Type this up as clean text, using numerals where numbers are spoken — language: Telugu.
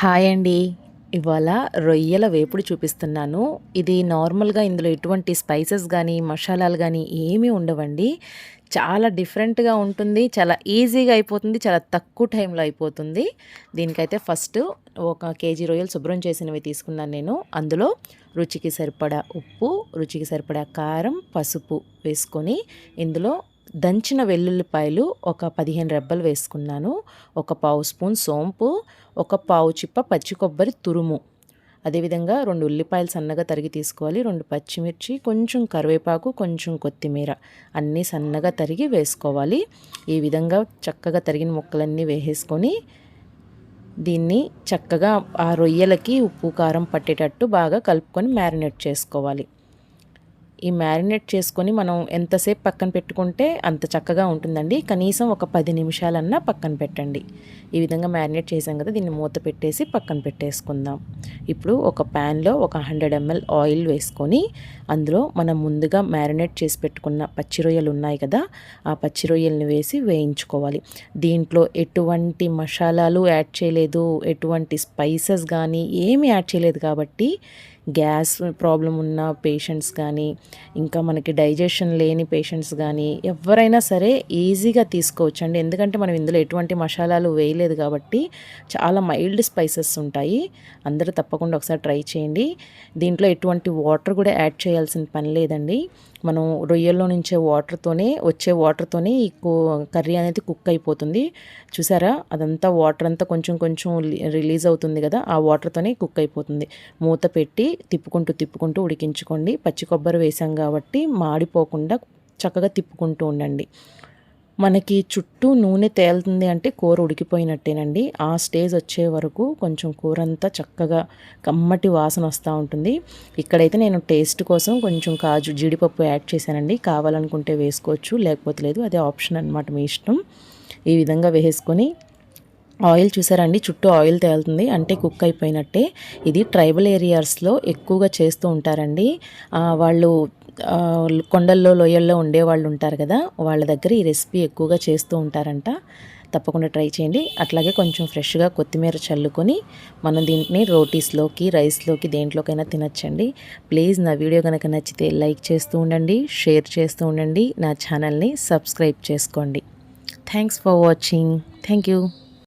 హాయ్ అండి. ఇవాళ రొయ్యల వేపుడు చూపిస్తున్నాను. ఇది నార్మల్‌గా ఇందులో ఎటువంటి స్పైసెస్ గానీ, మషాలాలు గానీ ఏమీ ఉండవండి. చాలా డిఫరెంట్‌గా ఉంటుంది. చాలా ఈజీగా అయిపోతుంది. చాలా తక్కువ టైంలో అయిపోతుంది. దీనికైతే ఫస్ట్ ఒక కేజీ రొయ్యలు శుభ్రం చేసినవి తీసుకున్నాను నేను. అందులో రుచికి సరిపడా ఉప్పు, రుచికి సరిపడా కారం, పసుపు వేసుకొని ఇందులో దంచిన వెల్లుల్లిపాయలు ఒక 15 రెబ్బలు వేసుకున్నాను. ఒక పావు స్పూన్ సోంపు, ఒక పావు చిప్ప పచ్చి కొబ్బరి తురుము, అదేవిధంగా 2 ఉల్లిపాయలు సన్నగా తరిగి తీసుకోవాలి, 2 పచ్చిమిర్చి, కొంచెం కరివేపాకు, కొంచెం కొత్తిమీర అన్నీ సన్నగా తరిగి వేసుకోవాలి. ఈ విధంగా చక్కగా తరిగిన ముక్కలన్నీ వేసేసుకొని దీన్ని చక్కగా ఆ రొయ్యలకి ఉప్పు కారం పట్టేటట్టు బాగా కలుపుకొని మ్యారినేట్ చేసుకోవాలి. ఈ మ్యారినేట్ చేసుకొని మనం ఎంతసేపు పక్కన పెట్టుకుంటే అంత చక్కగా ఉంటుందండి. కనీసం ఒక 10 నిమిషాలన్నా పక్కన పెట్టండి. ఈ విధంగా మ్యారినేట్ చేసాం కదా, దీన్ని మూత పెట్టేసి పక్కన పెట్టేసుకుందాం. ఇప్పుడు ఒక ప్యాన్లో ఒక 100 ml ఆయిల్ వేసుకొని అందులో మనం ముందుగా మ్యారినేట్ చేసి పెట్టుకున్న పచ్చి రొయ్యలు ఉన్నాయి కదా, ఆ పచ్చి రొయ్యల్ని వేసి వేయించుకోవాలి. దీంట్లో ఎటువంటి మసాలాలు యాడ్ చేయలేదు, ఎటువంటి స్పైసెస్ కానీ ఏమీ యాడ్ చేయలేదు కాబట్టి గ్యాస్ ప్రాబ్లం ఉన్న పేషెంట్స్ కానీ, ఇంకా మనకి డైజెషన్ లేని పేషెంట్స్ కానీ ఎవరైనా సరే ఈజీగా తీసుకోవచ్చండి. ఎందుకంటే మనం ఇందులో ఎటువంటి మసాలాలు వేయలేదు కాబట్టి చాలా మైల్డ్ స్పైసెస్ ఉంటాయి. అందరూ తప్పకుండా ఒకసారి ట్రై చేయండి. దీంట్లో ఎటువంటి వాటర్ కూడా యాడ్ చేయాల్సిన పని లేదండి. మనం రొయ్యల్లో నుంచే వచ్చే వాటర్తోనే ఈ కర్రీ అనేది కుక్ అయిపోతుంది. చూసారా, అదంతా వాటర్ అంతా కొంచెం కొంచెం రిలీజ్ అవుతుంది కదా, ఆ వాటర్తోనే కుక్ అయిపోతుంది. మూత పెట్టి తిప్పుకుంటూ ఉడికించుకోండి. పచ్చి కొబ్బరి వేసాం కాబట్టి మాడిపోకుండా చక్కగా తిప్పుకుంటూ ఉండండి. మనకి చుట్టూ నూనె తేలుతుంది అంటే కూర ఉడికిపోయినట్టేనండి. ఆ స్టేజ్ వచ్చే వరకు కొంచెం కూర అంతా చక్కగా కమ్మటి వాసన వస్తూ ఉంటుంది. ఇక్కడైతే నేను టేస్ట్ కోసం కొంచెం కాజు జీడిపప్పు యాడ్ చేశానండి. కావాలనుకుంటే వేసుకోవచ్చు, లేకపోతే లేదు, అదే ఆప్షన్ అనమాట, మీ ఇష్టం. ఈ విధంగా వేసుకొని ఆయిల్ చూసారండి, చుట్టూ ఆయిల్ తేలుతుంది అంటే కుక్ అయిపోయినట్టే. ఇది ట్రైబల్ ఏరియాస్లో ఎక్కువగా చేస్తూ ఉంటారండి. వాళ్ళు కొండల్లో లోయల్లో ఉండేవాళ్ళు ఉంటారు కదా, వాళ్ళ దగ్గర ఈ రెసిపీ ఎక్కువగా చేస్తూ ఉంటారంట. తప్పకుండా ట్రై చేయండి. అట్లాగే కొంచెం ఫ్రెష్గా కొత్తిమీర చల్లుకొని మనం దీంట్ని రోటీస్లోకి, రైస్లోకి, దేంట్లోకైనా తినచ్చండి. ప్లీజ్ నా వీడియో కనుక నచ్చితే లైక్ చేస్తూ ఉండండి, షేర్ చేస్తూ ఉండండి, నా ఛానల్ని సబ్స్క్రైబ్ చేసుకోండి. Thanks for watching. Thank you.